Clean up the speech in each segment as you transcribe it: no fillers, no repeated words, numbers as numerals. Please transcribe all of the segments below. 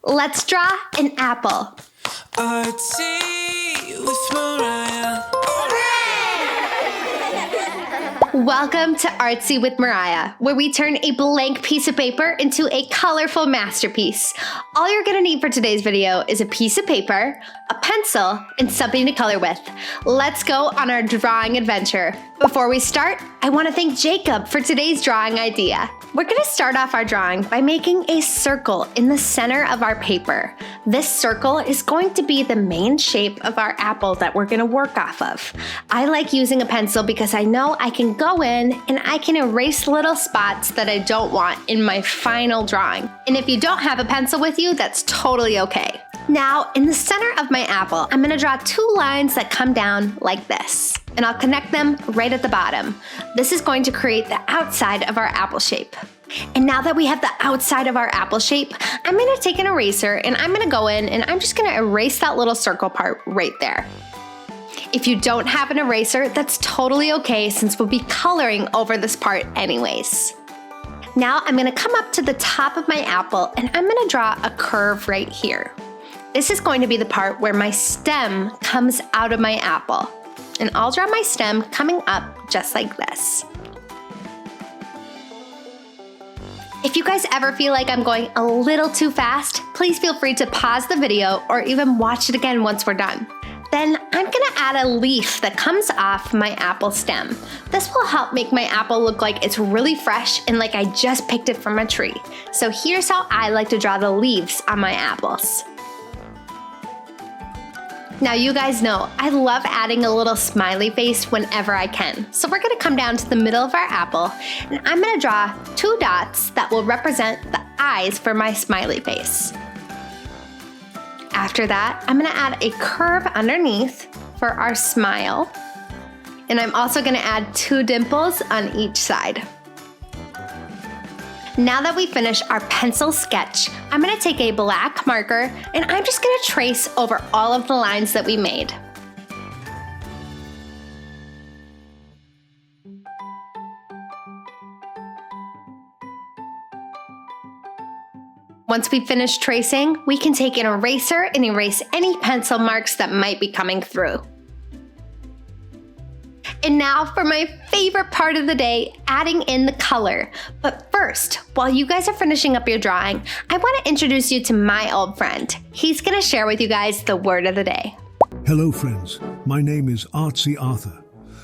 Let's draw an apple. Artsy with Mariah. Welcome to Artsy with Mariah, where we turn a blank piece of paper into a colorful masterpiece. All you're gonna need for today's video is a piece of paper, a pencil, and something to color with. Let's go on our drawing adventure. Before we start, I want to thank Jacob for today's drawing idea. We're gonna start off our drawing by making a circle in the center of our paper. This circle is going to be the main shape of our apple that we're gonna work off of. I like using a pencil because I know I can go in and I can erase little spots that I don't want in my final drawing. And if you don't have a pencil with you, that's totally okay. Now, in the center of my apple, I'm gonna draw two lines that come down like this, and I'll connect them right at the bottom. This is going to create the outside of our apple shape. And now that we have the outside of our apple shape, I'm gonna take an eraser and I'm gonna go in and I'm just gonna erase that little circle part right there. If you don't have an eraser, that's totally okay since we'll be coloring over this part anyways. Now I'm gonna come up to the top of my apple and I'm gonna draw a curve right here. This is going to be the part where my stem comes out of my apple. And I'll draw my stem coming up just like this. If you guys ever feel like I'm going a little too fast, please feel free to pause the video or even watch it again once we're done. Then I'm gonna add a leaf that comes off my apple stem. This will help make my apple look like it's really fresh and like I just picked it from a tree. So here's how I like to draw the leaves on my apples. Now you guys know, I love adding a little smiley face whenever I can. So we're gonna come down to the middle of our apple and I'm gonna draw two dots that will represent the eyes for my smiley face. After that, I'm gonna add a curve underneath for our smile. And I'm also gonna add two dimples on each side. Now that we finish our pencil sketch, I'm gonna take a black marker and I'm just gonna trace over all of the lines that we made. Once we finish tracing, we can take an eraser and erase any pencil marks that might be coming through. And now for my favorite part of the day, adding in the color. But first, while you guys are finishing up your drawing, I want to introduce you to my old friend. He's going to share with you guys the word of the day. Hello friends, my name is Artsy Arthur.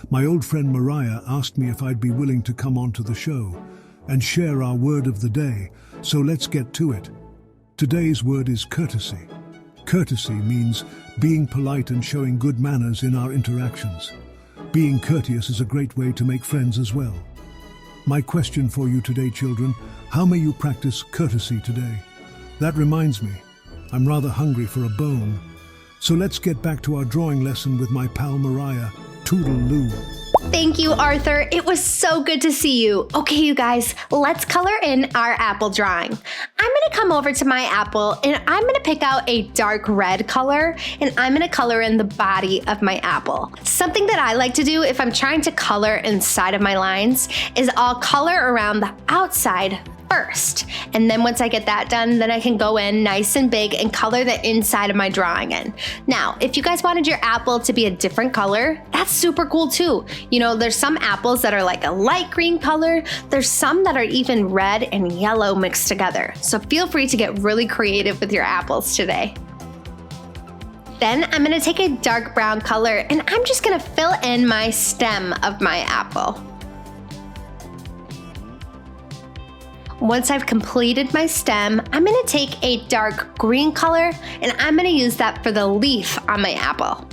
My old friend Mariah asked me if I'd be willing to come onto the show and share our word of the day, so let's get to it. Today's word is courtesy. Courtesy means being polite and showing good manners in our interactions. Being courteous is a great way to make friends as well. My question for you today, children, how may you practice courtesy today? That reminds me, I'm rather hungry for a bone. So let's get back to our drawing lesson with my pal Mariah. Toodaloo. Thank you, Arthur. It was so good to see you. Okay, you guys, let's color in our apple drawing. I'm gonna come over to my apple and I'm gonna pick out a dark red color and I'm gonna color in the body of my apple. Something that I like to do if I'm trying to color inside of my lines is I'll color around the outside first. And then once I get that done, then I can go in nice and big and color the inside of my drawing in. Now, if you guys wanted your apple to be a different color, that's super cool too. You know, there's some apples that are like a light green color. There's some that are even red and yellow mixed together. So feel free to get really creative with your apples today. Then I'm gonna take a dark brown color and I'm just gonna fill in my stem of my apple. Once I've completed my stem, I'm gonna take a dark green color and I'm gonna use that for the leaf on my apple.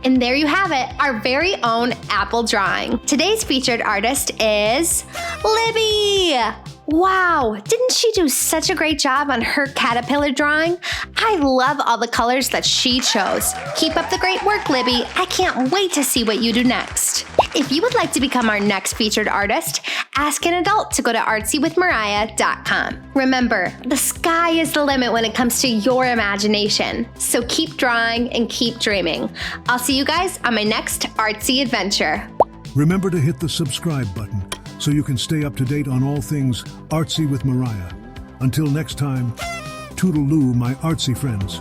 And there you have it, our very own apple drawing. Today's featured artist is Libby. Wow, didn't she do such a great job on her caterpillar drawing? I love all the colors that she chose. Keep up the great work, Libby. I can't wait to see what you do next. If you would like to become our next featured artist, ask an adult to go to artsywithmariah.com. Remember, the sky is the limit when it comes to your imagination. So keep drawing and keep dreaming. I'll see you guys on my next artsy adventure. Remember to hit the subscribe button so you can stay up to date on all things Artsy with Mariah. Until next time, Toodaloo, my artsy friends.